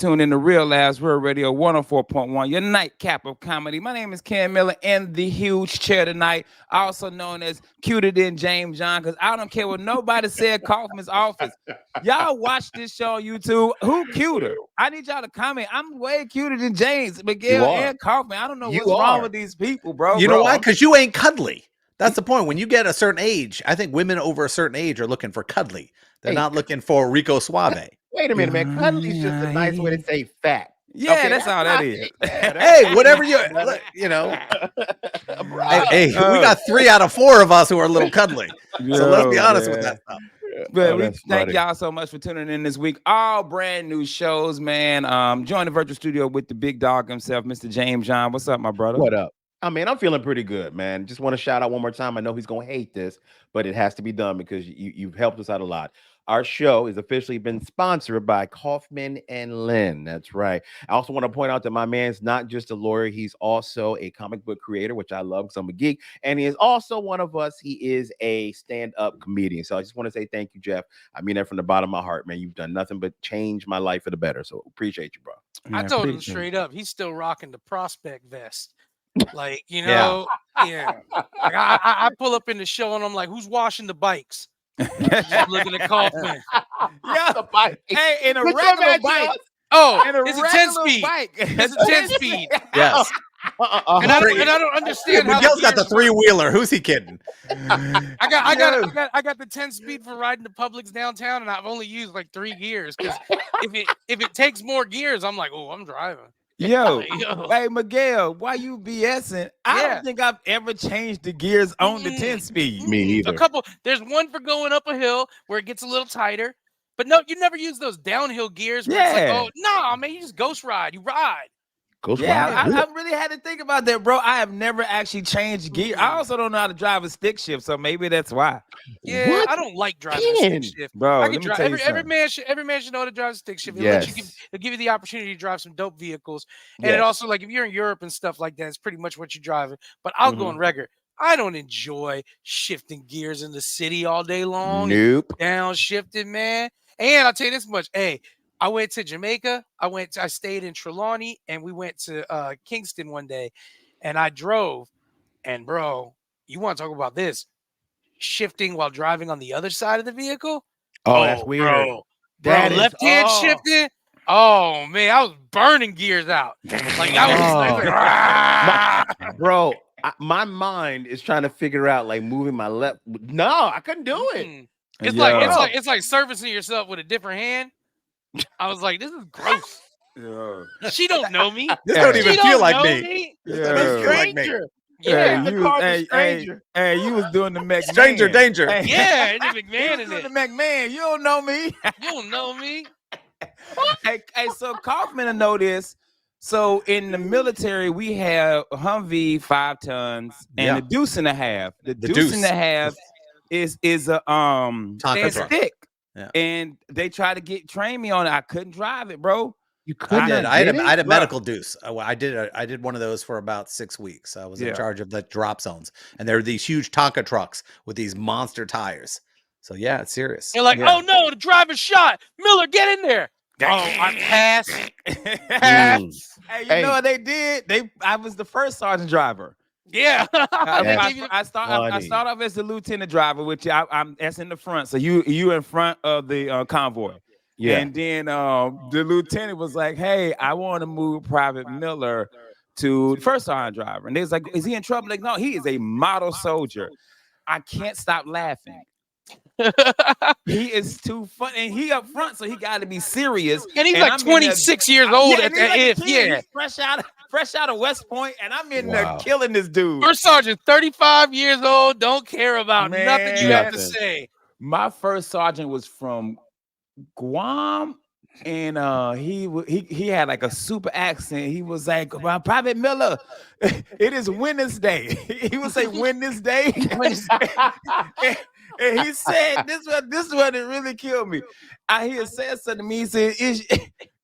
Tune in to Real Labs Real Radio 104.1, your nightcap of comedy. My name is Ken Miller in the huge chair tonight, also known as Cuter Than James John, because I don't care what nobody said, Kaufman's office. Y'all watch this show on YouTube. Who cuter? I need y'all to comment. I'm way cuter than James, Miguel, and Kaufman. I don't know what's wrong with these people, bro. You know why? Because you ain't cuddly. That's the point. When you get a certain age, I think women over a certain age are looking for cuddly. They're not looking for Rico Suave. Wait a minute, man. Cuddly's just a nice way to say fat. Yeah, okay, that's all that is. Hey, whatever you know. Hey, we got 3 out of 4 of us who are a little cuddly. So let's be honest with that stuff. But we thank y'all so much for tuning in this week. All brand new shows, man. Join the virtual studio with the big dog himself, Mr. James John. What's up, my brother? What up? I mean, I'm feeling pretty good, man. Just want to shout out one more time. I know he's going to hate this, but it has to be done because you've helped us out a lot. Our show has officially been sponsored by Kaufman and Lynn. That's right. I also want to point out that my man's not just a lawyer. He's also a comic book creator, which I love because I'm a geek. And he is also one of us. He is a stand-up comedian. So I just want to say thank you, Jeff. I mean that from the bottom of my heart, man. You've done nothing but change my life for the better. So appreciate you, bro. I told him straight up, he's still rocking the prospect vest. Like, you know, yeah. Like I pull up in the show and I'm like, who's washing the bikes? Just looking at Kaufman. Yeah, the bike. Hey, in a regular bike. Oh, it's a 10-speed. It's a 10-speed. Yes. And I don't understand how Miguel's got the 3-wheeler. Who's he kidding? I got the 10-speed for riding the Publix downtown, and I've only used like 3 gears because if it takes more gears, I'm like, oh, I'm driving. Yo, hey Miguel, why you BSing? I don't think I've ever changed the gears on the 10-speed. Me either. There's one for going up a hill where it gets a little tighter, but no, you never use those downhill gears. Where it's like, oh no, man, you just ghost ride. You ride. I really had to think about that, bro. I have never actually changed gear. I also don't know how to drive a stick shift, so maybe that's why. Yeah, I don't like driving a stick shift, bro. I can drive. Every man should know how to drive a stick shift. It'll give you the opportunity to drive some dope vehicles, and it also, like, if you're in Europe and stuff like that, it's pretty much what you're driving. But I'll go on record. I don't enjoy shifting gears in the city all day long. Nope. Downshifting, man. And I'll tell you this much. Hey, I went to Jamaica. I stayed in Trelawney, and we went to Kingston one day, and I drove. And bro, you want to talk about this shifting while driving on the other side of the vehicle? Oh, that's weird. Bro, left hand shifting. Oh man, I was burning gears out. Like I was like, bro. My mind is trying to figure out like moving my left. No, I couldn't do it. It's like servicing yourself with a different hand. I was like, this is gross. She don't know me. This don't even feel like me. Stranger. Hey, you was doing the McMahon. Stranger danger. Yeah, it's McMahon in it. The McMahon. You don't know me. You don't know me. Hey, so Kaufman will know this. So in the military, we have a Humvee 5 tons and a deuce and a half. The deuce and a half is a stick. Yeah. And they tried to train me on it. I couldn't drive it, bro. You couldn't. I had a medical deuce. I did one of those for about 6 weeks. I was in charge of the drop zones, and there are these huge Tonka trucks with these monster tires. So yeah, it's serious. You're like, oh no, the driver shot. Miller, get in there. Oh, I passed. Hey, you know what they did? I was the first sergeant driver. Yeah, I start off as the lieutenant driver, which that's in the front. So you in front of the convoy. Yeah, and then the lieutenant was like, "Hey, I want to move Private Miller to the first sergeant driver." And they was like, "Is he in trouble?" Like, no, he is a model soldier. I can't stop laughing. He is too fun, and he up front, so he got to be serious. And he's like 26 years old at that if. He's fresh out of West Point, and I'm in there killing this dude. First sergeant, 35 years old, don't care about nothing you have to say. My first sergeant was from Guam, and he had like a super accent. He was like, Private Miller, it is Wednesday. He would say Wednesday. And he said, this is what it really killed me. He had said something to me. He said,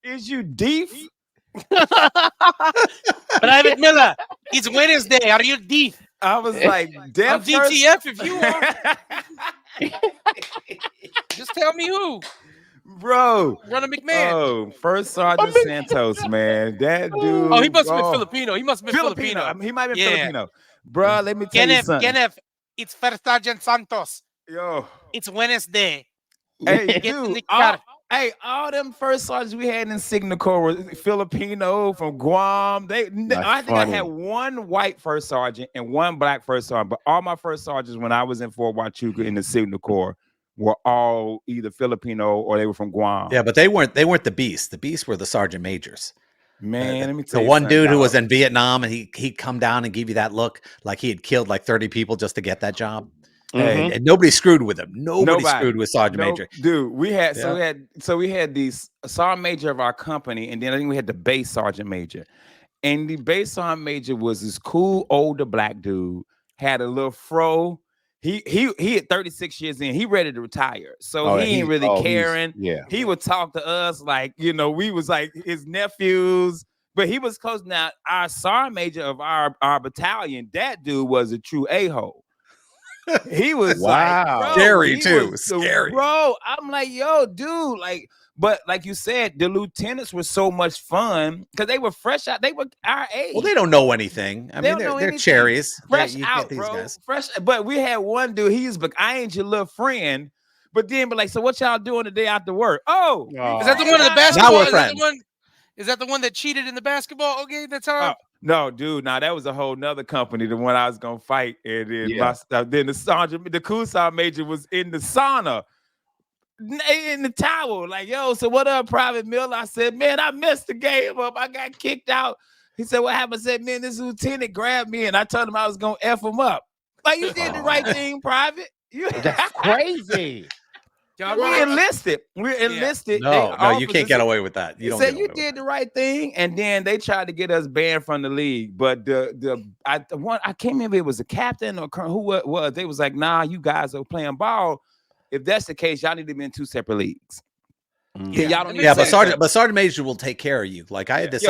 is you Deef? Private Miller, it's Wednesday. Are you Deef? I was like, I'm DTF if you are. Just tell me who. bro. Runner McMahon. Oh, First Sergeant Santos, man. That dude. Oh, he must have been Filipino. He must have been Filipino. I mean, he might have been Filipino. Bro, let me tell you something. Kenneth, it's First Sergeant Santos. Yo. It's Wednesday. Hey, dude. All them first sergeants we had in Signal Corps were Filipino from Guam. I think I had one white first sergeant and one black first sergeant. But all my first sergeants when I was in Fort Huachuca in the Signal Corps were all either Filipino or they were from Guam. Yeah, but they weren't the Beasts. The Beasts were the sergeant majors. Man, let me tell you. The one dude who was in Vietnam and he'd come down and give you that look like he had killed like 30 people just to get that job. And nobody screwed with him. Nobody screwed with Sergeant Major. Dude, we had these Sergeant Major of our company, and then I think we had the base Sergeant Major. And the base Sergeant Major was this cool older black dude, had a little fro. He had 36 years in. He ready to retire. So he ain't really caring. He would talk to us like, we was like his nephews. But he was close. Now, our Sergeant Major of our battalion, that dude was a true a-hole. He was scary too. Scary, bro. I'm like, yo, dude, but like you said, the lieutenants were so much fun because they were fresh out. They were our age. Well, they don't know anything. I mean, they're cherries, fresh out, bro. Guys. Fresh. But we had one dude. He's like, I ain't your little friend. But then, so what y'all doing the day after work? Oh, is that the one of the basketball? Now we're friends. Is that the one that cheated in the basketball game that time? No, dude. Now that was a whole nother company, the one I was gonna fight, and then then the sergeant, the cool sergeant major was in the sauna, in the towel. Like, yo, so what up, Private Miller? I said, man, I messed the game up. I got kicked out. He said, what happened? I said, man, this lieutenant grabbed me, and I told him I was gonna F him up. Like, you did the right thing, Private. That's crazy. We enlisted. We're enlisted. No, you can't get away with that. You said you did the right thing, and then they tried to get us banned from the league. But I can't remember if it was a captain or who it was. They was like, nah, you guys are playing ball. If that's the case, y'all need to be in 2 separate leagues. Y'all don't but Sergeant Major will take care of you. Like I had this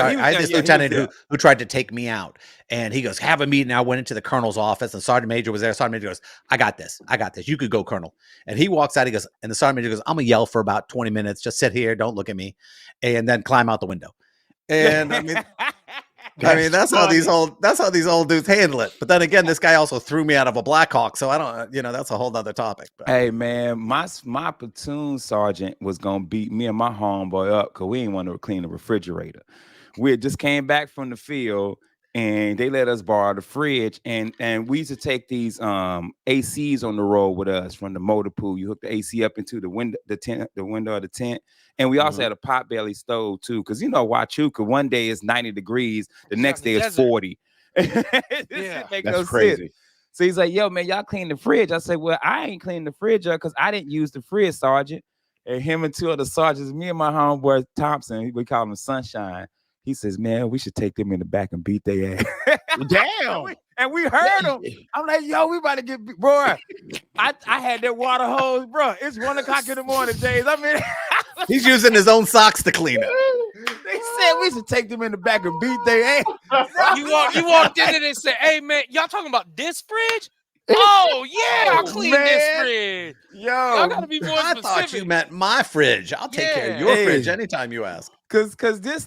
lieutenant who tried to take me out, and he goes, have a meeting. I went into the colonel's office, and Sergeant Major was there. Sergeant Major goes, I got this. You could go, Colonel. And he walks out. He goes, and the Sergeant Major goes, I'm gonna yell for about 20 minutes. Just sit here, don't look at me, and then climb out the window. And I mean, that's how these old dudes handle it. But then again, this guy also threw me out of a Black Hawk, so I don't, that's a whole nother topic. But. Hey man, my platoon sergeant was gonna beat me and my homeboy up because we didn't want to clean the refrigerator. We had just came back from the field and they let us borrow the fridge, and we used to take these ACs on the road with us from the motor pool. You hook the AC up into the window of the tent. And we also had a potbelly stove too, because Huachuca, one day is 90 degrees, the next day is 40. That's crazy. Sense. So he's like, yo, man, y'all clean the fridge. I said, well, I ain't cleaning the fridge up because I didn't use the fridge, Sergeant. And him and 2 other sergeants, me and my homeboy Thompson, we call him Sunshine. He says, man, we should take them in the back and beat their ass. Damn. And we heard him. I'm like, yo, we about to get beat. Bro, I had that water hose, bro. It's 1 o'clock in the morning, James. I mean, he's using his own socks to clean it. They said we should take them in the back and beat their ass. You walked in and they said, hey, man, y'all talking about this fridge? Oh, yeah, I'll clean this fridge. Yo, y'all gotta be more specific. I thought you meant my fridge. I'll take care of your fridge anytime you ask. Cause this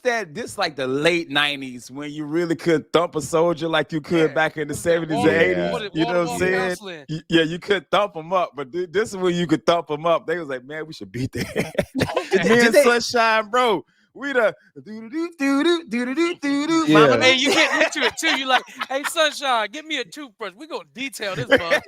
like the late 90s when you really could thump a soldier like you could back in the 70s and 80s. You know what I'm saying? Yeah, you could thump them up, but this is when you could thump them up. They was like, man, we should beat their ass. Me and Sunshine, bro. We the Mama, hey, you get into it too. You like, hey, Sunshine, get me a toothbrush. We gonna detail this bug.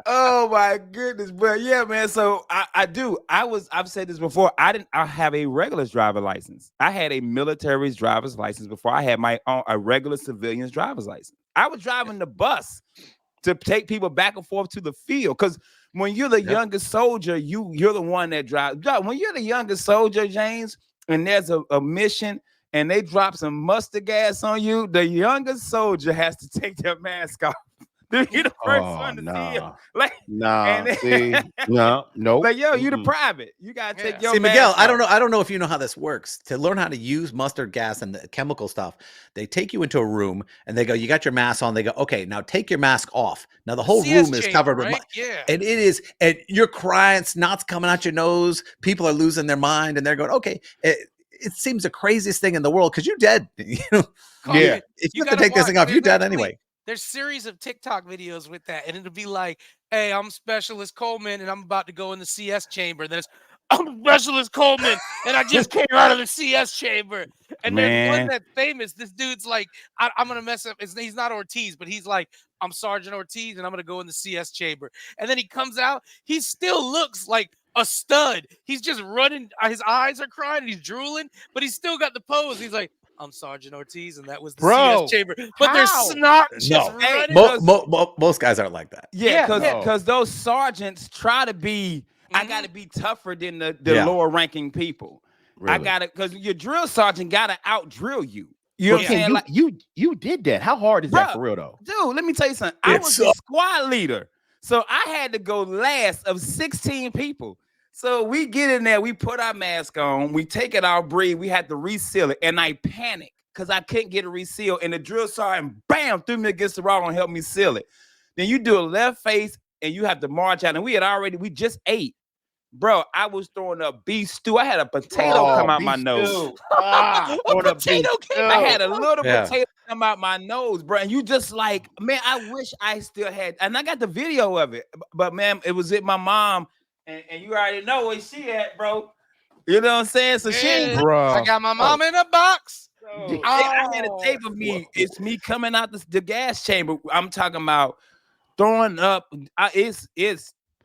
Oh my goodness, but yeah, man. So I've said this before. I have a regular driver's license. I had a military's driver's license before I had my own a regular civilian's driver's license. I was driving the bus to take people back and forth to the field because. When you're the youngest soldier, you're the one that drives. When you're the youngest soldier, James, and there's a mission and they drop some mustard gas on you, the youngest soldier has to take their mask off Dude, you the first one to see him. Like, no. Like, yo, you the private. You gotta take your See, Miguel, mask I off. don't know if you know how this works. To learn how to use mustard gas and the chemical stuff, they take you into a room and they go, you got your mask on. They go, okay, now take your mask off. Now the whole CS room is chamber, covered right? with and it is, and you're crying, snot's coming out your nose. People are losing their mind and they're going, okay, it seems the craziest thing in the world because you're dead. You know? Yeah. If you have to take this thing off, you're dead anyway. There's series of TikTok videos with that, and it'll be like, "Hey, I'm Specialist Coleman, and I'm about to go in the CS chamber." And there's, "I'm Specialist Coleman, and I just came out of the CS chamber." And there's one that's famous. This dude's like, "I'm gonna mess up." He's not Ortiz, but he's like, "I'm Sergeant Ortiz, and I'm gonna go in the CS chamber." And then he comes out. He still looks like a stud. He's just running. His eyes are crying. And he's drooling, but he's still got the pose. He's like, "I'm Sergeant Ortiz, and that was the CS chamber." But there's snot just running. Most guys aren't like that. Yeah, because those sergeants try to be. I got to be tougher than the lower ranking people. Really? I got to, because your drill sergeant got to out drill you. You know what I'm saying? Like, you did that. How hard is that for real though? Dude, let me tell you something. I was a squad leader, so I had to go last of 16 people. So we get in there, we put our mask on, we take it out, breathe, we had to reseal it, and I panicked because I couldn't get it resealed, and the drill sergeant, bam, threw me against the wall and helped me seal it. Then you do a left face, and you have to march out, and we just ate. Bro, I was throwing up beef stew. I had a potato come out my nose. A potato I had a little potato come out my nose, bro. And you just like, man, I wish I still had, and I got the video of it, but man, it was at my mom. And you already know where she at, bro. You know what I'm saying? So she ain't, bro. I got my mom in a box. I had a tape of me. It's me coming out the gas chamber. I'm talking about throwing up. It's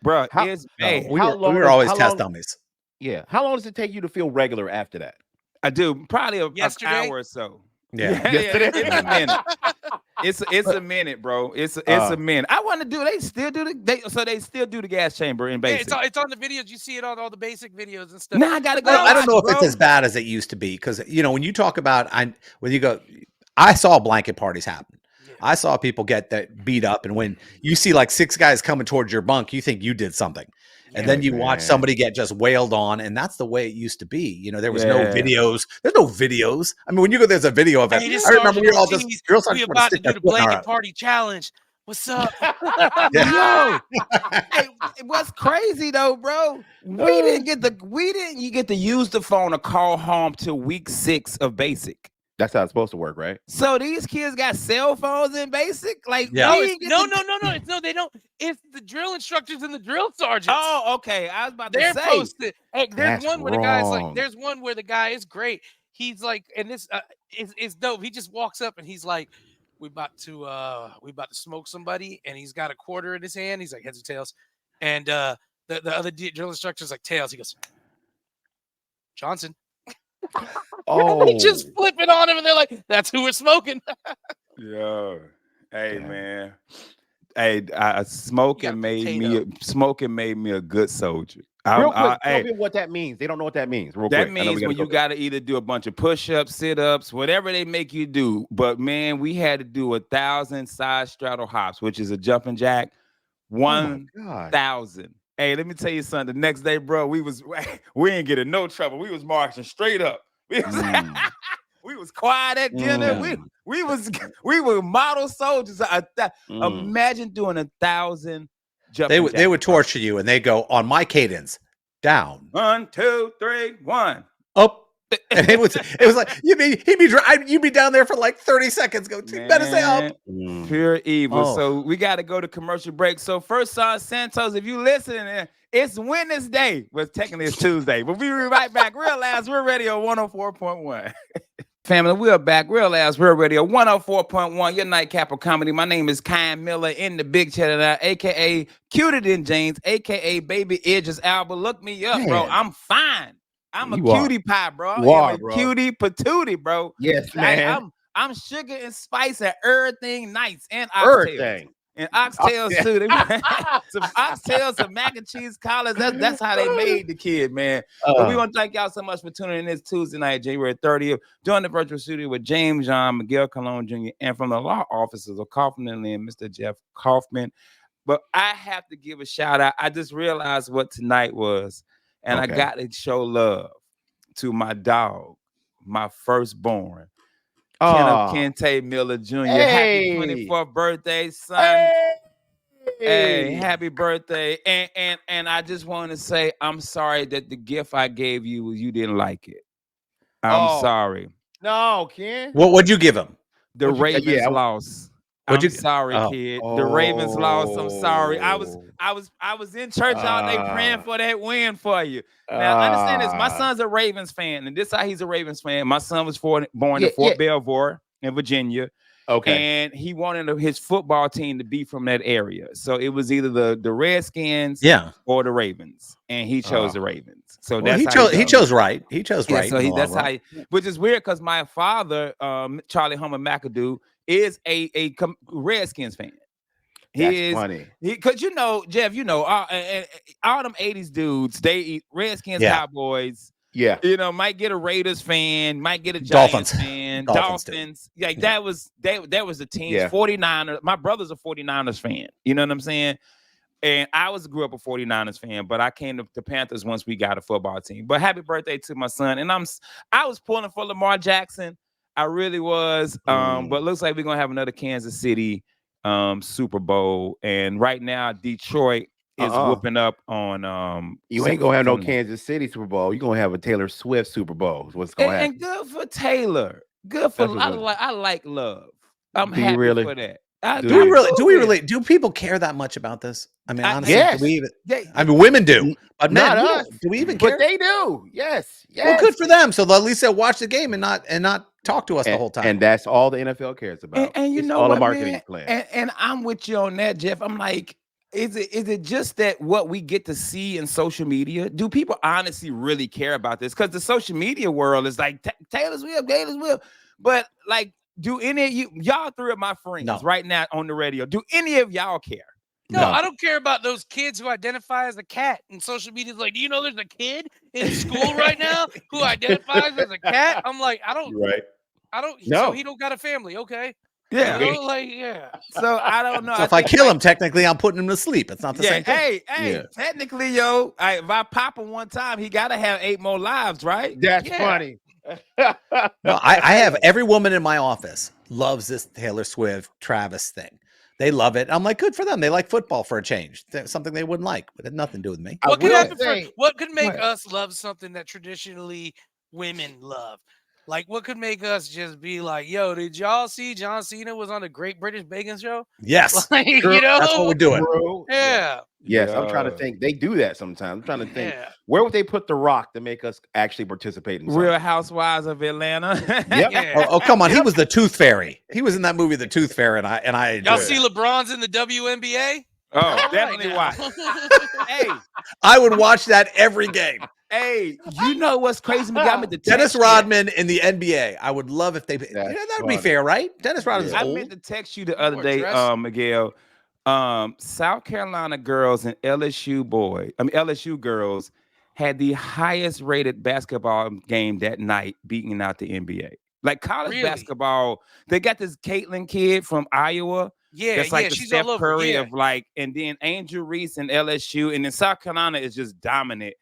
bro. It's bad. We were always test dummies. Yeah. How long does it take you to feel regular after that? I do probably an hour or so. Yesterday. It's a minute. It's a minute, bro. It's a minute. I want to do. They still do they still do the gas chamber in basic. Yeah, it's on the videos. You see it on all the basic videos and stuff. Nah, I gotta go. I don't know if it's as bad as it used to be because when you talk about when you go, I saw blanket parties happen. Yeah. I saw people get that beat up, and when you see like 6 guys coming towards your bunk, you think you did something. And then you watch somebody get just wailed on, and that's the way it used to be. There was no videos. There's no videos. I mean, when you go, there's a video of it. I remember we were all just we about to do the blanket party challenge. What's up? Yo, hey, what's crazy though, bro? We didn't get to use the phone or call home till week 6 of basic. That's how it's supposed to work, right? So these kids got cell phones in basic? Like, no, they don't. It's the drill instructors and the drill sergeants. Oh, okay. I was about to say. They're posted. Hey, there's one where the guy's like, there's one where the guy is great. He's like, and this is dope. He just walks up and he's like, we about to smoke somebody, and he's got a quarter in his hand. He's like, heads or tails. And the other drill instructor's like, tails. He goes, Johnson. They just flip it on him, and they're like, "That's who we're smoking." Yo, hey man, hey, smoking made me a good soldier. Real quick, tell me what that means. They don't know what that means. That means when you got to either do a bunch of push-ups, sit-ups, whatever they make you do. But man, we had to do 1,000 side straddle hops, which is a jumping jack. 1,000. Hey, let me tell you something. The next day, bro, we ain't getting no trouble. We was marching straight up. We was quiet at dinner. We were model soldiers. Imagine doing 1,000 jumping jacks. They would torture you, and they go on my cadence down. 1, 2, 3, 1 up. And it was like you'd be down there for like 30 seconds. Go, you better stay up. Pure evil. So we got to go to commercial break. So first, Santos, if you listening, it's Wednesday. Well, technically it's Tuesday, but we'll be right back. Real Labs, Real Radio 104.1. Family, we are back. Real Labs, Real Radio 104.1. Your nightcap of comedy. My name is Kyan Miller in the big chat now, aka Cuter Than James, aka Baby Idris Alba. Look me up, bro. I'm fine. I'm a cutie pie, bro. I'm a cutie patootie, bro. Yes, man. I'm sugar and spice and everything nice and oxtails. and oxtails too. They some oxtails, some mac and cheese collars. That's how they made the kid, man. But we want to thank y'all so much for tuning in this Tuesday night, January 30th. Join the virtual studio with James John, Miguel Colon Jr., and from the law offices of Kaufman and Lynn, Mr. Jeff Kaufman. But I have to give a shout out. I just realized what tonight was, and I got to show love to my dog, my firstborn. Kenneth Kente Miller Jr. Happy 24th birthday, son. Hey, happy birthday. And I just want to say I'm sorry that the gift I gave you didn't like it. I'm sorry. No, Ken. What'd you give him? The Ravens lost. I'm sorry, kid. The Ravens lost. I'm sorry. I was in church all day praying for that win for you. Now understand this. My son's a Ravens fan, and this is how he's a Ravens fan. My son was born in Fort Belvoir in Virginia. Okay. And he wanted his football team to be from that area. So it was either the Redskins or the Ravens. And he chose the Ravens. So that's he chose right. He chose right. So that's how which is weird because my father, Charlie Hummer McAdoo, is a Redskins fan. That's funny. Because Jeff, all them 80s dudes, they eat Redskins, Cowboys. Yeah. Might get a Raiders fan, might get a Giants fan, Dolphins. Like that was the team. 49ers. My brother's a 49ers fan. You know what I'm saying? And I grew up a 49ers fan, but I came to the Panthers once we got a football team. But happy birthday to my son. And I was pulling for Lamar Jackson. I really was. But looks like we're gonna have another Kansas City Super Bowl. And right now, Detroit is whooping up on you ain't gonna have no Kansas City Super Bowl. You're gonna have a Taylor Swift Super Bowl is what's gonna happen. And good for Taylor. Good for I like love. I'm happy for that. Do people care that much about this? I mean, honestly, women do, but men, do we even care? But they do. Yes. Well, good for them. So at least they'll watch the game and not talk to us the whole time. And that's all the NFL cares about. And it's all what, a marketing man? plan. And I'm with you on that, Jeff. I'm like, is it just that what we get to see in social media? Do people honestly really care about this? Because the social media world is like Taylor Swift, but like, do any of y'all three of my friends right now on the radio, do any of y'all care? No, I don't care about those kids who identify as a cat. And social media is like, do you know there's a kid in school right now who identifies as a cat? I'm like, I don't. Right. I don't. No. So he don't got a family. Okay. Yeah. So I don't know. So if I kill him, technically I'm putting him to sleep. It's not the same thing. Hey, technically, if I pop him one time, he got to have 8 more lives, right? That's funny. No, I have every woman in my office loves this Taylor Swift Travis thing. They love it. I'm like, good for them. They like football for a change. Something they wouldn't like, but it had nothing to do with me. What could make us love something that traditionally women love? Like, what could make us just be like, yo, did y'all see John Cena was on the Great British Bacon Show? Yes. Like, that's what we're doing. Yeah. Yes, I'm trying to think. They do that sometimes. I'm trying to think. Where would they put The Rock to make us actually participate in something? Real Housewives of Atlanta. Yep. Yeah. Oh, come on. He was the Tooth Fairy. He was in that movie, The Tooth Fairy, and I y'all see LeBron's in the WNBA? Oh, definitely watch. Hey, I would watch that every game. Hey, you know what's crazy? Dennis Rodman in the NBA. I would love if they. That would be fair, right? Dennis Rodman's old. I meant to text you the other day, Miguel. South Carolina girls and LSU girls had the highest rated basketball game that night, beating out the NBA. Like college basketball, they got this Caitlin kid from Iowa. Yeah, that's like the she's Steph all over, Curry of like, and then Angel Reese and LSU, and then South Carolina is just dominant.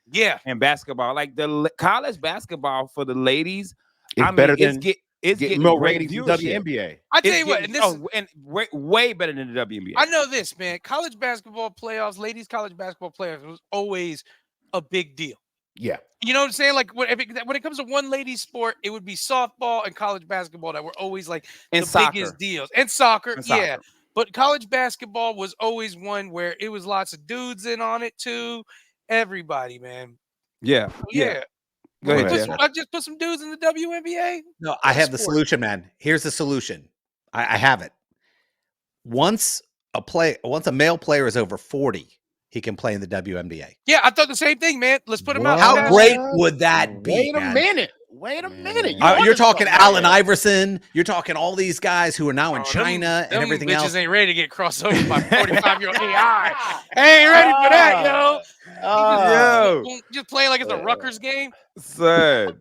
In basketball, like the college basketball for the ladies, it's better than it's getting more ratings than WNBA. I tell you what, and way better than the WNBA. I know this, man. College basketball playoffs, ladies college basketball playoffs was always a big deal. Yeah. You know what I'm saying? Like when it comes to one lady sport, it would be softball and college basketball that were always like the biggest deals. And soccer, yeah. But college basketball was always one where it was lots of dudes in on it too. Everybody, man. Yeah. Go ahead. I just put some dudes in the WNBA. No, I have the solution, man. Here's the solution. I have it. Once a male player is over 40, he can play in the WNBA. Yeah, I thought the same thing, man. Let's put him out. How great would that be? Wait a minute. Wait a minute. You're talking Allen Iverson. You're talking all these guys who are now in China and everything else. Bitches ain't ready to get crossed over by 45-year-old AI. Ain't ready for that, yo. Just playing like it's a Rutgers game. Son.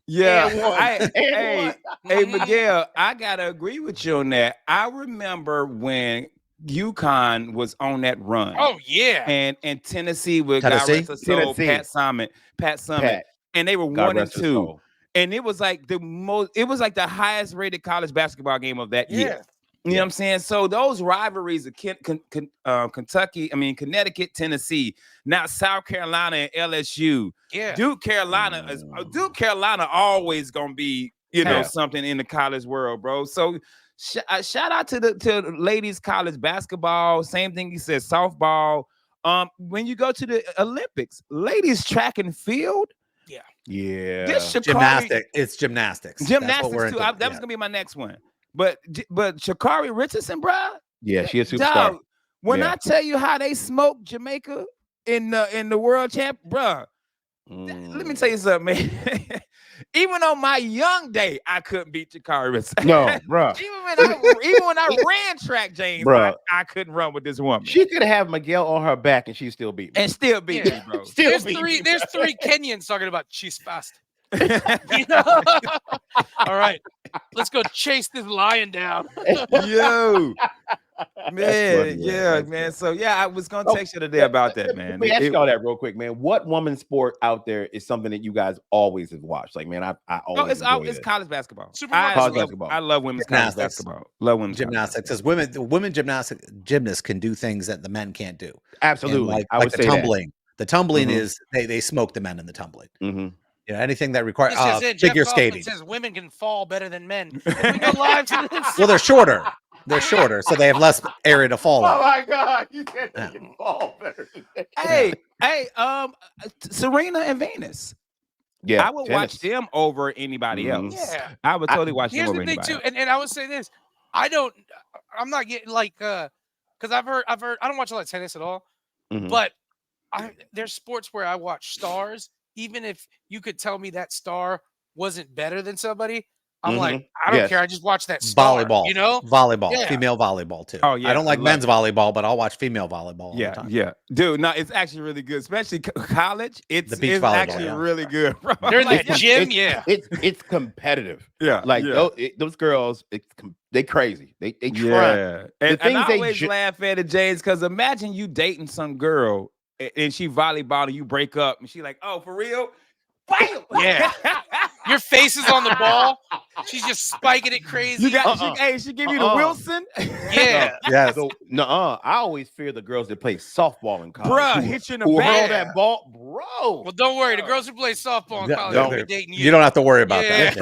Yeah. Hey, Miguel, I gotta agree with you on that. I remember when UConn was on that run. Oh yeah. And Tennessee with Tennessee? Tennessee. Pat Summit. And they were 1-2. And it was like the highest rated college basketball game of that year. You know what I'm saying? So those rivalries of Kentucky, Connecticut, Tennessee, now South Carolina and LSU. Yeah. Duke Carolina always gonna be, something in the college world, bro. So shout out to the ladies college basketball. Same thing you said, softball. When you go to the Olympics, ladies track and field. Yeah. Gymnastics. It's gymnastics. Gymnastics too. That was gonna be my next one. But Sha'Carri Richardson, bro. Yeah, she a superstar. Dog, when I tell you how they smoked Jamaica in the world champ, bro. Let me tell you something, man. Even on my young day, I couldn't beat Sha'Carri Richardson. No, bro. even when I ran track, James, bro, I couldn't run with this woman. She could have Miguel on her back and she still beat me. And still beat me, bro. There's three Kenyans talking about she's fast. All right, let's go chase this lion down. Yo, man, man. So I was gonna text you today about that, man. Let me ask y'all that real quick, man. What women's sport out there is something that you guys always have watched? Like, man, I always it's college basketball. Basketball. I love women's college basketball. Love women's gymnastics. Because women gymnasts can do things that the men can't do. Absolutely, I would say tumbling. That. The tumbling is they smoke the men in the tumbling. Mm-hmm. Anything that requires Jeff figure skating. Says women can fall better than men. Can we go live to this? Well, they're shorter. They're shorter, so they have less area to fall on. Oh my God! You said they can fall better. Hey, Serena and Venus. Yeah, I would watch them over anybody else. Yeah, I would totally watch them over anybody. Here's the thing too, and I would say this: I'm not getting like, because I've heard. I don't watch a lot of tennis at all, but there's sports where I watch stars. Even if you could tell me that star wasn't better than somebody, I'm like, I don't care. I just watch that star. Volleyball, female volleyball too. Oh yeah, I don't like men's volleyball, but I'll watch female volleyball all the time. Yeah, dude. No, it's actually really good, especially college. It's actually really good, bro. They're in the gym. It's competitive. Yeah, like those girls, they crazy. They try. Yeah, and I always laugh at it, James, because imagine you dating some girl and she volleyball and you break up and she like, oh, for real? Bam! Yeah. Your face is on the ball. She's just spiking it crazy. You got she give you the Wilson. Yeah. Yes. So, I always fear the girls that play softball in college. Bruh, hit you in the back. That ball, bro. Well, don't worry. The girls who play softball in college will be dating you. You don't have to worry about that.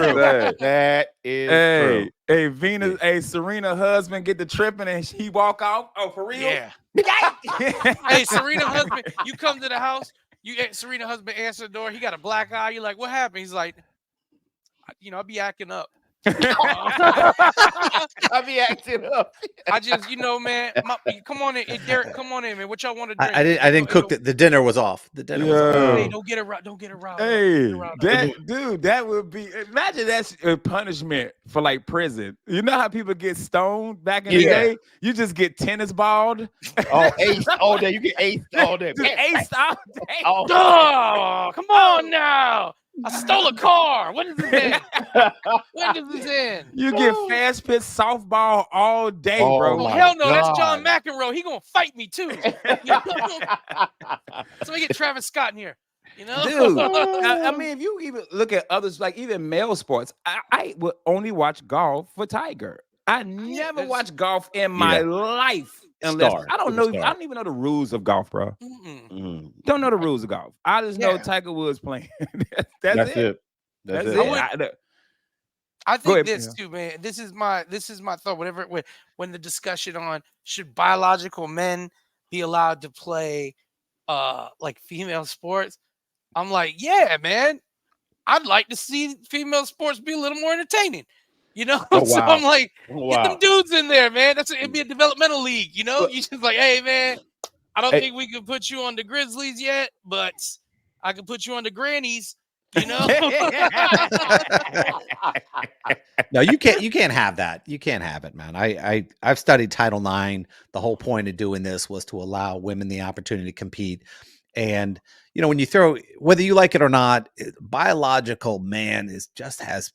That is true. Hey, Venus, Serena husband get the tripping and she walk off. Oh, for real? Yeah. Hey, Serena husband, you come to the house. Serena husband answer the door. He got a black eye. You're like, what happened? He's like, I'll be acting up. I'll be acting up. I just, man. Come on in, Derek. Come on in, man. What y'all want to drink? I didn't cook. The dinner was off. The dinner was off. Hey, don't get around. Hey, that would be. Imagine that's a punishment for like prison. You know how people get stoned back in the day? You just get tennis balled. Oh, ace all day. You get ace all day. Just ace all day. Oh, come on now. I stole a car. When does this end? You get fast pitch softball all day, bro. Oh, hell no. God. That's John McEnroe. He gonna fight me too. So we get Travis Scott in here. Dude. I mean, if you even look at others, like even male sports, I would only watch golf for Tiger. I never watched golf in my life. Unless I don't even know the rules of golf, bro. Don't know the rules of golf. I just know Tiger Woods playing. That's it. That's it. I think this too, man. This is my thought. When the discussion on should biological men be allowed to play like female sports, I'm like, yeah, man. I'd like to see female sports be a little more entertaining. So I'm like, get them dudes in there, man. It'd be a developmental league, You just like, hey, man, I don't think we can put you on the Grizzlies yet, but I can put you on the Grannies. You know? No, you can't have that. You can't have it, man. I've studied Title IX. The whole point of doing this was to allow women the opportunity to compete. And when you throw, whether you like it or not, biological man has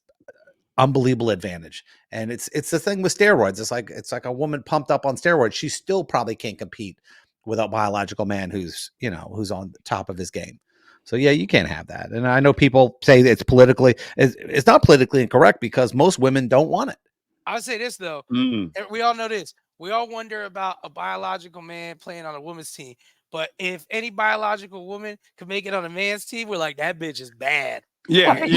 unbelievable advantage. And it's the thing with steroids. It's like a woman pumped up on steroids. She still probably can't compete with a biological man who's on the top of his game. So yeah, you can't have that. And I know people say it's not politically incorrect because most women don't want it. I'll say this though. We all know this. We all wonder about a biological man playing on a woman's team. But if any biological woman could make it on a man's team, we're like, that bitch is bad. Yeah. Hey,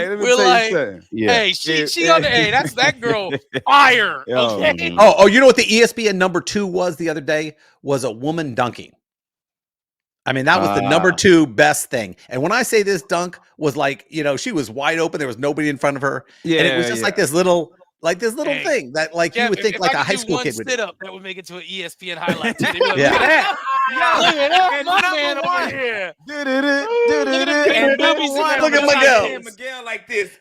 let me we're tell like, you something. Hey, she on the that's that girl fire. Okay. Oh, you know what the ESPN number 2 was the other day? Was a woman dunking. I mean, that was the number 2 best thing. And when I say this dunk was like, she was wide open. There was nobody in front of her. Yeah, and it was just like this little thing that you would think like a high school kid would sit up. That would make it to an ESPN highlight. Like, look at that. Look at that, my man over here. Look at Miguel like this.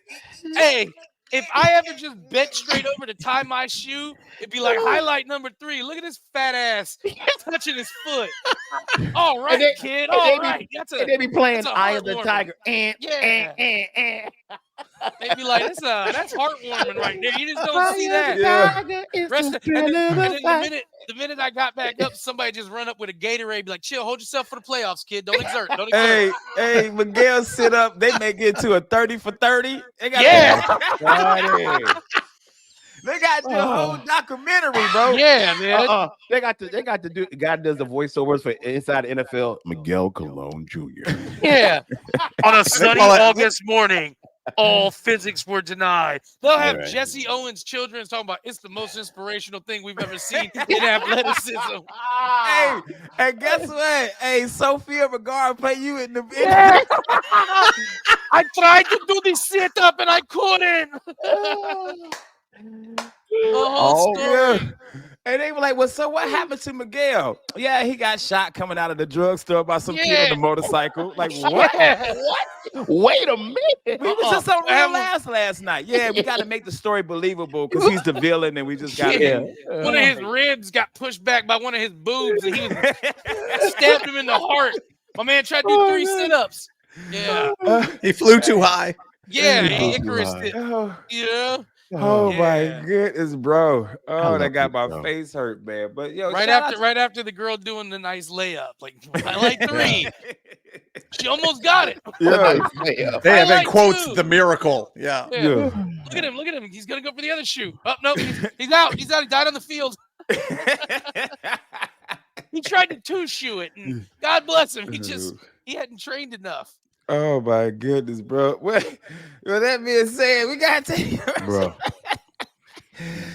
Hey, if I ever just bent straight over to tie my shoe, it'd be like highlight number 3. Look at this fat ass touching his foot. All right, kid. All right. They be playing Eye of the Tiger. They'd be like, that's heartwarming right there. You just don't see that. The minute I got back up, somebody just run up with a Gatorade, be like, chill, hold yourself for the playoffs, kid. Don't exert. Hey, Miguel sit up. They make it to a 30 for 30. They got They got the whole documentary, bro. Yeah, man. They got to do. The guy does the voiceovers for Inside the NFL. Miguel Colon Jr. Yeah. On a sunny August morning, all physics were denied. They'll have Jesse Owens' children talking about it's the most inspirational thing we've ever seen in athleticism. Hey, and guess what? Hey, Sophia Vergara play you in the video. I tried to do the sit-up and I couldn't. Yeah. And they were like, well, so what happened to Miguel? Yeah, he got shot coming out of the drugstore by some kid on the motorcycle. Like, what? Wait a minute. We was just on Real last night. Yeah, we got to make the story believable because he's the villain and we just got one of his ribs got pushed back by one of his boobs and he stabbed him in the heart. My man tried to do 3 sit-ups. Yeah. He flew too high. Yeah, he Icarus it. Yeah. Oh my goodness, bro! Oh, that got my face hurt, man. But right after the girl doing the nice layup, like highlight 3, she almost got it. They have quotes the miracle. Yeah. Look at him. He's gonna go for the other shoe. Oh no, he's out. He died on the field. He tried to 2-shoe it, and God bless him. He hadn't trained enough. Oh my goodness, bro. Well, that being said, we gotta take bro.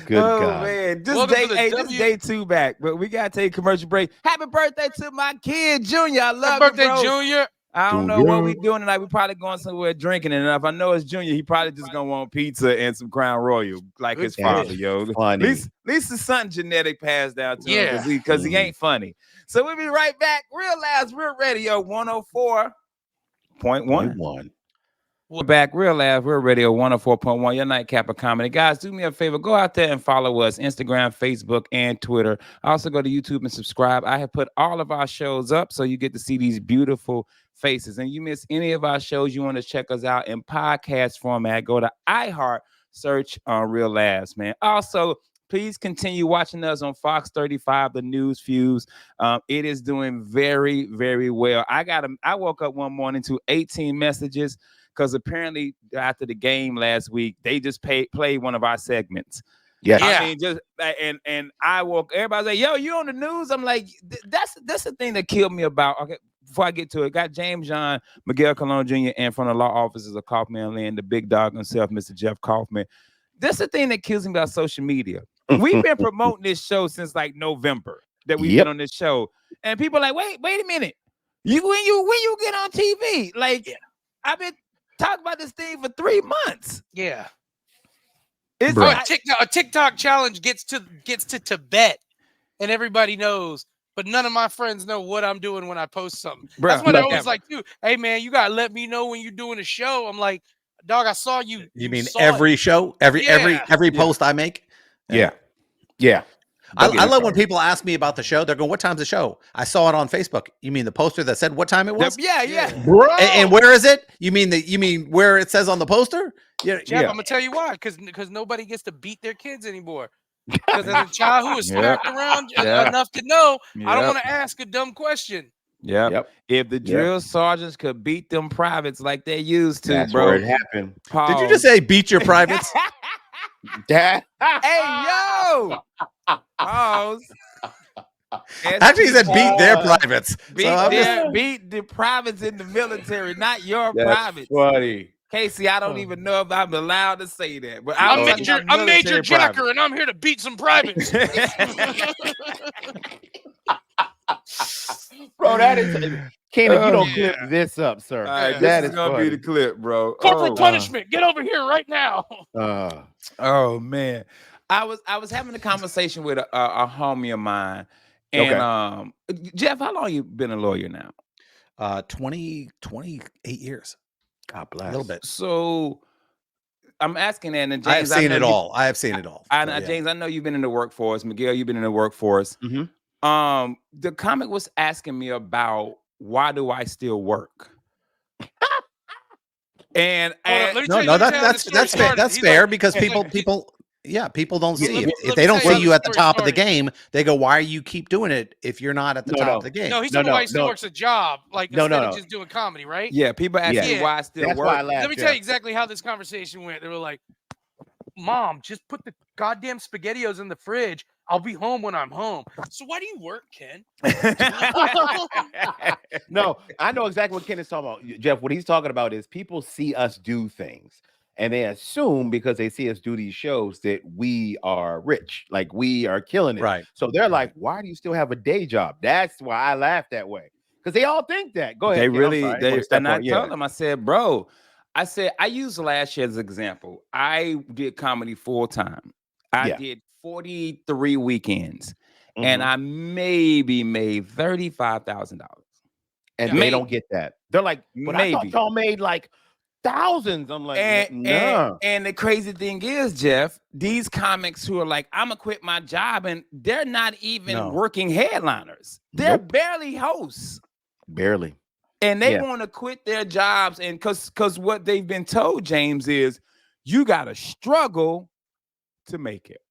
Good God. Man, this day 2 back, but we gotta take a commercial break. Happy birthday to my kid, Junior. I love you, bro. Junior. I don't know what we doing tonight. We probably going somewhere drinking, and if I know it's Junior, he probably just gonna want pizza and some Crown Royal, like his father, yo. At least it's something genetic passed down to him because he ain't funny. So we'll be right back. Real Labs, Real Radio 104.1. We're back. Real Labs, Real Radio 104.1. Your nightcap of comedy. Guys, do me a favor. Go out there and follow us. Instagram, Facebook, and Twitter. Also go to YouTube and subscribe. I have put all of our shows up so you get to see these beautiful faces. And you miss any of our shows, you want to check us out in podcast format, go to iHeart, search on Real Labs, man. Also, please continue watching us on Fox 35, the News Fuse. It is doing very, very well. I woke up one morning to 18 messages because apparently after the game last week, they just played one of our segments. Yeah. I mean, just and I woke. Everybody's like, "Yo, you on the news?" I'm like, "That's the thing that killed me about." Okay, before I get to it, got James John, Miguel Colon Jr., and from the law offices of Kaufman and Lynn, the big dog himself, Mr. Jeff Kaufman. This is the thing that kills me about social media. We've been promoting this show since like November that we've been on this show, and people are like, wait a minute, when you get on TV, like I've been talking about this thing for 3 months. Yeah. It's a TikTok challenge gets to Tibet, and everybody knows but none of my friends know what I'm doing when I post something. Bruh, That's why they're always like, dude, hey man, you gotta let me know when you're doing a show. I'm like, dog, I saw you. You mean every show, every post I make? Yeah. I love when people ask me about the show. They're going, "What time's the show?" I saw it on Facebook. You mean the poster that said what time it was? Yeah. Bro. And where is it? You mean where it says on the poster? Yeah, Jeff, I'm gonna tell you why. Because nobody gets to beat their kids anymore. Because as a child who was smacked around enough to know, I don't want to ask a dumb question. Yep. If the drill sergeants could beat them privates like they used to, that's bro. where it happened. Pause. Did you just say beat your privates? Hey, yo. Pause. Actually, he said beat their privates. Beat the privates in the military, not your privates. Funny. Casey, I don't even know if I'm allowed to say that, but I'm Major Jacker, and I'm here to beat some privates. Bro, that is Ken, if you don't clip this up, sir. That is gonna be the clip, bro. Corporal punishment. Get over here right now. Oh man. I was having a conversation with a homie of mine. And Jeff, how long you been a lawyer now? 28 years. God bless. A little bit. So I'm asking that, and James, I have seen it all. I have seen it all. James, I know you've been in the workforce. Miguel, you've been in the workforce. Mm-hmm. The comic was asking me about why do I still work? And that's fair because people don't see if they don't see you at the top of the game, they go, why are you keep doing it if you're not at the top of the game? No, he's talking about he still works a job, like instead of just doing comedy, right? Yeah, people ask me why I still work. Let me tell you exactly how this conversation went. They were like, Mom, just put the goddamn SpaghettiOs in the fridge. I'll be home when I'm home. So why do you work, Ken? No, I know exactly what Ken is talking about. Jeff, what he's talking about is people see us do things and they assume because they see us do these shows that we are rich, like we are killing it. Right. So they're like, why do you still have a day job? That's why I laugh that way. Because they all think that. Go ahead. They really, and I told them, I said, bro, I used last year as an example. I did comedy full time. I did 43 weekends, and I maybe made $35,000. And they don't get that. They're like, but maybe. I thought y'all made like thousands. I'm like, no. And the crazy thing is, Jeff, these comics who are like, I'm gonna quit my job, and they're not even working headliners. They're barely hosts. Barely. And they want to quit their jobs, and because what they've been told, James, is you gotta struggle to make it.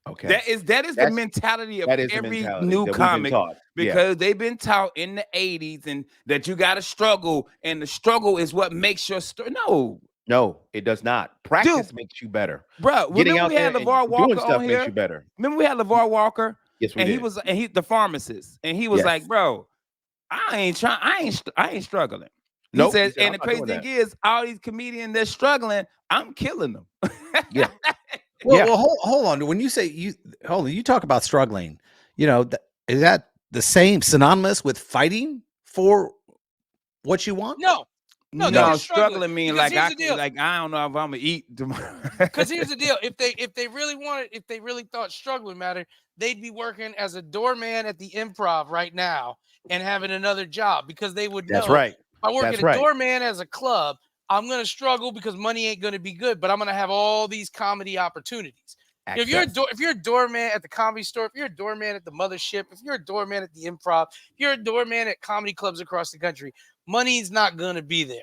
Okay. That is the mentality of every new comic, because they've been taught in the 80s and that you got to struggle, and the struggle is what makes your story. No, it does not. Practice makes you better, bro. Remember we had LeVar Walker on here. Makes you better. Remember we had LeVar Walker. Yes, we did. He's the pharmacist, and he was like, bro, I ain't struggling. He said, and the crazy thing is, all these comedians that's struggling, I'm killing them. Yeah. Well, hold on. When you say you talk about struggling, is that the same synonymous with fighting for what you want? No, struggling mean like I don't know if I'm gonna eat tomorrow. Because here's the deal: if they really thought struggling mattered, they'd be working as a doorman at the Improv right now and having another job, because they would know. That's right. I work at a doorman as a club. I'm going to struggle because money ain't going to be good, but I'm going to have all these comedy opportunities. If you're a doorman at the Comedy Store, if you're a doorman at the Mothership, if you're a doorman at the Improv, if you're a doorman at comedy clubs across the country, money's not going to be there.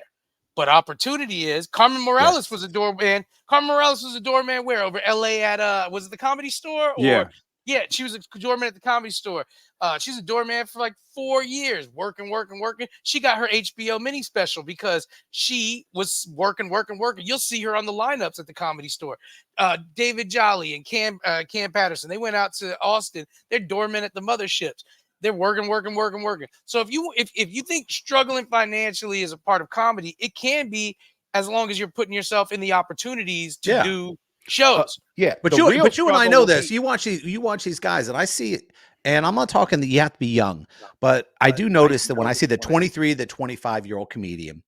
But opportunity is. Carmen Morales was a doorman. Carmen Morales was a doorman where? Over LA at was it the Comedy Store? Yeah, she was a doorman at the Comedy Store. She's a doorman for like 4 years, working. She got her HBO mini special because she was working. You'll see her on the lineups at the Comedy Store. David Jolly and Cam Patterson, they went out to Austin. They're doormen at the Motherships. They're working. So if you think struggling financially is a part of comedy, it can be, as long as you're putting yourself in the opportunities to do shows. But you and I know this. You watch these guys, and I see it. And I'm not talking that you have to be young, but I do notice that when I see the 23, the 25-year-old comedian,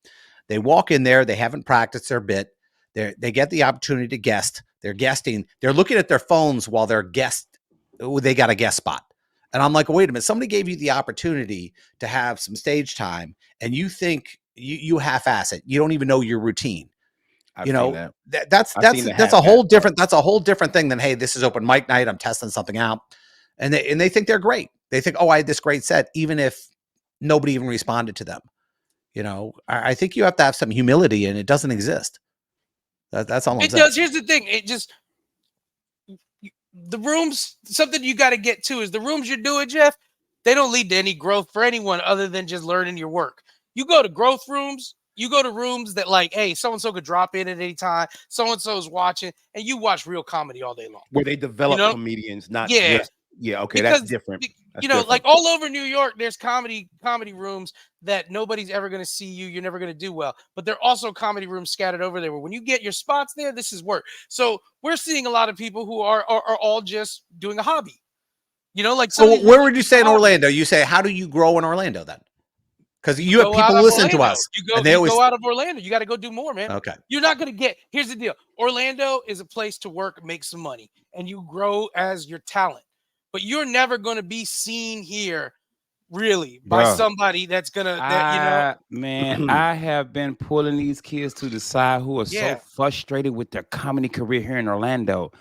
they walk in there, they haven't practiced their bit. They get the opportunity to guest. They're guesting. They're looking at their phones while they're they got a guest spot. And I'm like, wait a minute, somebody gave you the opportunity to have some stage time and you think you half-ass it. You don't even know your routine. I've seen that. That's a whole different thing than, hey, this is open mic night, I'm testing something out. And they think they're great. They think, oh, I had this great set, even if nobody even responded to them. I think you have to have some humility, and it doesn't exist. That's all it does. Here's the thing. The rooms, something you got to get to is the rooms you're doing, Jeff, they don't lead to any growth for anyone other than just learning your work. You go to growth rooms, you go to rooms that like, hey, so-and-so could drop in at any time, so-and-so is watching, and you watch real comedy all day long. Where they develop comedians, not just, okay, because, that's different. Like all over New York, there's comedy rooms that nobody's ever going to see you. You're never going to do well. But there are also comedy rooms scattered over there where when you get your spots there, this is work. So we're seeing a lot of people who are all just doing a hobby. So where would you say in Orlando? You say, how do you grow in Orlando then? Because you have people listening to us. You go out of Orlando. You got to go do more, man. Okay. You're not going to get, here's the deal. Orlando is a place to work, make some money, and you grow as your talent. But you're never going to be seen here, really, by somebody that's going to, Man, I have been pulling these kids to the side who are so frustrated with their comedy career here in Orlando.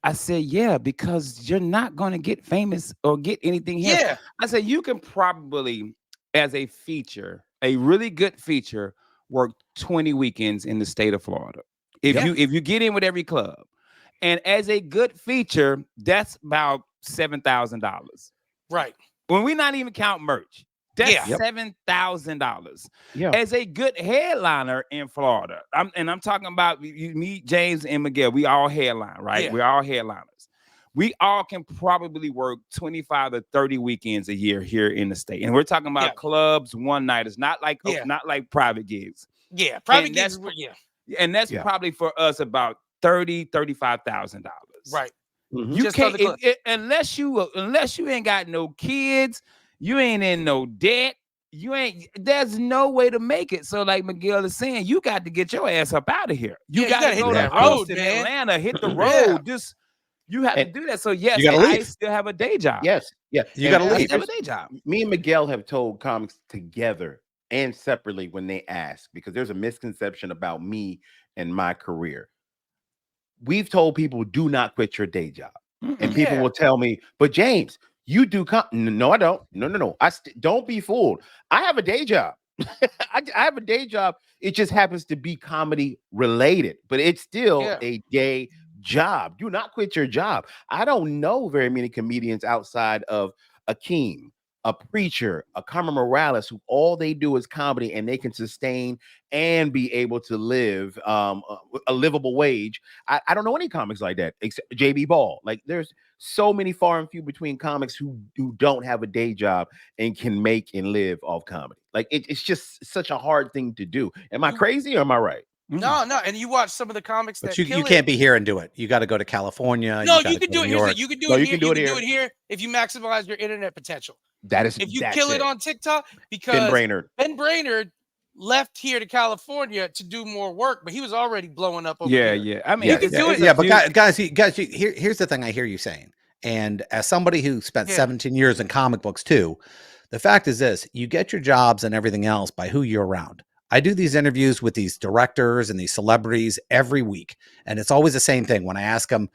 I said, because you're not going to get famous or get anything here. Yeah. I said, you can probably, as a feature, a really good feature, work 20 weekends in the state of Florida. If you get in with every club. And as a good feature, that's about $7,000. Right. When we not even count merch, that's $7,000. Yeah. As a good headliner in Florida, I'm talking about me, James, and Miguel. We all headline, right? Yeah. We're all headliners. We all can probably work 25 to 30 weekends a year here in the state, and we're talking about clubs, one nighters, not like private gigs. Yeah, private gigs. And that's probably for us about $30,000-$35,000. Right. Mm-hmm. You can't unless you ain't got no kids, you ain't in no debt, there's no way to make it. So like Miguel is saying, you got to get your ass up out of here. You got to go to Austin, Atlanta, hit the road. Just you have to do that. So yes, I still have a day job. Yes, yeah, you got to leave. Have a day job. Me and Miguel have told comics together and separately when they ask, because there's a misconception about me and my career. We've told people, do not quit your day job. And people will tell me, but James, you do no, I don't. No. Don't be fooled. I have a day job. I have a day job. It just happens to be comedy related, but it's still a day job. Do not quit your job. I don't know very many comedians outside of Akeem, a preacher, a Carmen Morales, who all they do is comedy and they can sustain and be able to live a livable wage. I don't know any comics like that except JB Ball. Like there's so many far and few between comics who don't have a day job and can make and live off comedy. Like it's just such a hard thing to do. Am I crazy or am I right? No. And you watch some of the comics but that you can't be here and do it. You got to go to California. No, you can do it. You can do it here if you maximize your internet potential. That is if you kill it on TikTok, because Ben Brainerd left here to California to do more work, but he was already blowing up over here. Yeah. I mean, you can do it. Yeah, but guys, here's the thing I hear you saying. And as somebody who spent 17 years in comic books too, the fact is this: you get your jobs and everything else by who you're around. I do these interviews with these directors and these celebrities every week, and it's always the same thing. When I ask them,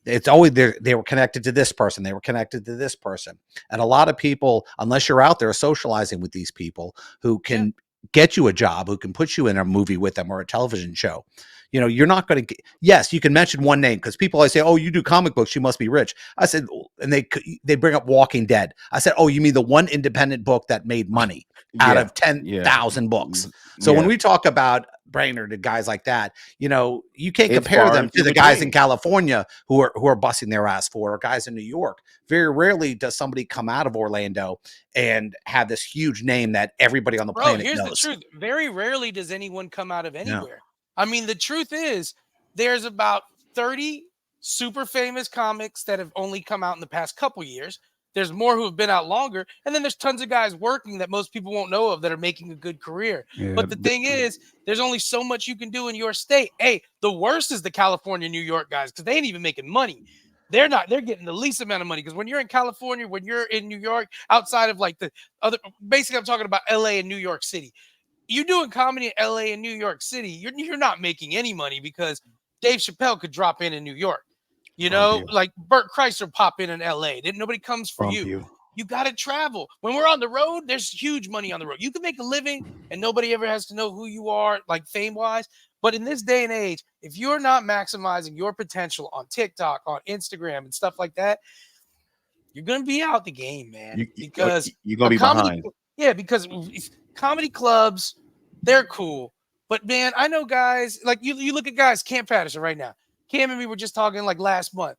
it's always they were connected to this person. They were connected to this person. And a lot of people, unless you're out there socializing with these people who can get you a job, who can put you in a movie with them or a television show, you're not going to get, yes, you can mention one name because people always say, oh, you do comic books, you must be rich. I said, and they bring up Walking Dead. I said, oh, you mean the one independent book that made money out of 10,000 books. So when we talk about Brainerd and guys like that, you can't compare them to the guys in California who are busting their ass for, or guys in New York. Very rarely does somebody come out of Orlando and have this huge name that everybody on the planet knows. Here's the truth. Very rarely does anyone come out of anywhere. No. I mean, the truth is there's about 30 super famous comics that have only come out in the past couple years. There's more who have been out longer. And then there's tons of guys working that most people won't know of that are making a good career. Yeah, but the thing is, there's only so much you can do in your state. Hey, the worst is the California, New York guys, because they ain't even making money. They're getting the least amount of money because when you're in California, when you're in New York, outside of like the other, basically I'm talking about LA and New York City. You're doing comedy in LA and New York City. You're not making any money because Dave Chappelle could drop in New York. You know, like Bert Kreischer pop in LA. Nobody comes for you. You got to travel. When we're on the road, there's huge money on the road. You can make a living and nobody ever has to know who you are, like fame-wise. But in this day and age, if you're not maximizing your potential on TikTok, on Instagram, and stuff like that, you're going to be out the game, man. Because you're going to be behind. Yeah, because comedy clubs, they're cool. But, man, I know guys, like you look at guys, Cam Patterson right now. Cam and me were just talking like last month.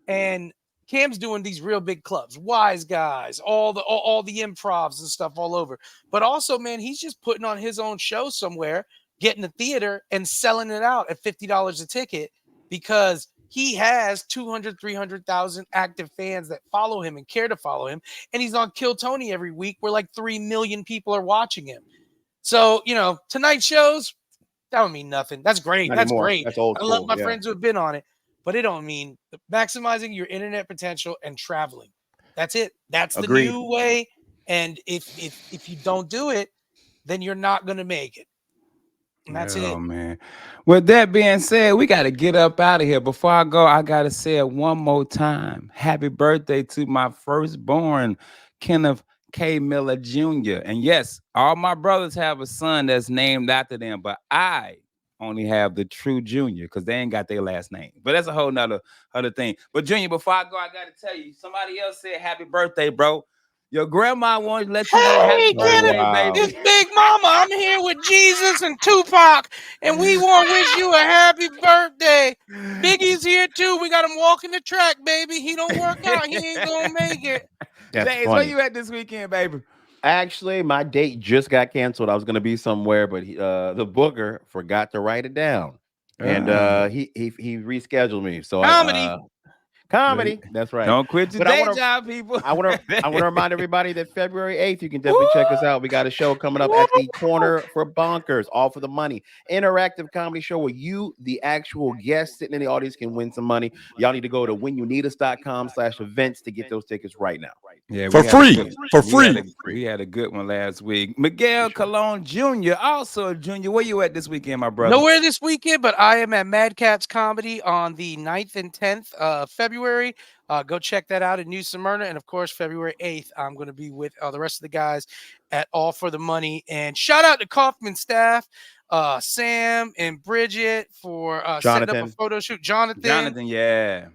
And Cam's doing these real big clubs, Wise Guys, all the improvs and stuff all over. But also, man, he's just putting on his own show somewhere, getting a theater and selling it out at $50 a ticket because he has 200, 300,000 active fans that follow him and care to follow him. And he's on Kill Tony every week where like 3 million people are watching him. So, tonight's shows, that don't mean nothing. That's great. That's great. That's old school. I love my friends who have been on it, but it don't mean maximizing your internet potential and traveling. That's it. That's the new way. And if you don't do it, then you're not going to make it. And that's it. Oh, man. With that being said, we got to get up out of here. Before I go, I got to say it one more time. Happy birthday to my firstborn, Kenneth K. Miller Jr. And yes, all my brothers have a son that's named after them, but I only have the true Junior because they ain't got their last name. But that's a whole nother other thing. But Junior, before I go, I got to tell you, somebody else said happy birthday, bro. Your grandma wanted to let you know happy birthday, baby. This Big Mama, I'm here with Jesus and Tupac, and we want to wish you a happy birthday. Biggie's here too. We got him walking the track, baby. He don't work out. He ain't gonna make it. James, where you at this weekend, baby? Actually, my date just got canceled. I was gonna be somewhere, but the booker forgot to write it down, and he rescheduled me. So comedy. That's right. Don't quit your day job, people. I want to remind everybody that February 8th, you can definitely check us out. We got a show coming up at the Corner for Bonkers, all for the money. Interactive comedy show where you, the actual guest sitting in the audience, can win some money. Y'all need to go to whenyouneedus.com/events to get those tickets right now. Yeah, for free. We had a good one last week. Miguel Colon Jr., also Junior. Where you at this weekend, my brother? Nowhere this weekend, but I am at Mad Cats Comedy on the 9th and 10th of February. Go check that out in New Smyrna. And of course, February 8th, I'm going to be with the rest of the guys at All for the Money. And shout out to Kaufman staff, Sam and Bridget for setting up a photo shoot. Jonathan, yeah.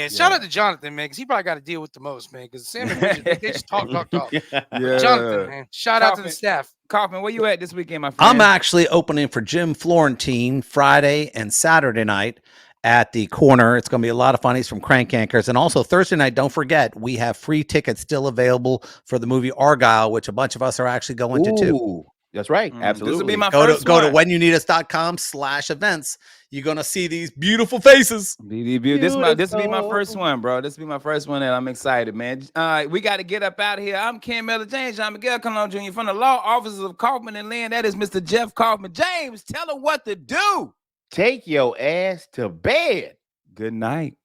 Shout out to Jonathan, man, because he probably got to deal with the most, man. Because Sam and Bridget, they just talk. Yeah. Jonathan, man. Shout out to the staff. Kaufman, where you at this weekend, my friend? I'm actually opening for Jim Florentine Friday and Saturday night at the Corner. It's going to be a lot of fun. He's from Crank Anchors. And also Thursday night, don't forget, we have free tickets still available for the movie Argyle, which a bunch of us are actually going to too. That's right. Absolutely. This will be my go first to whenyouneedus.com/events. You're going to see these beautiful faces. This will be my first one, bro. This will be my first one, and I'm excited, man. We got to get up out of here. I'm Ken Miller James. I'm Miguel Colon Jr. from the law offices of Kaufman and Lynn. That is Mr. Jeff Kaufman. James, tell him what to do. Take your ass to bed. Good night.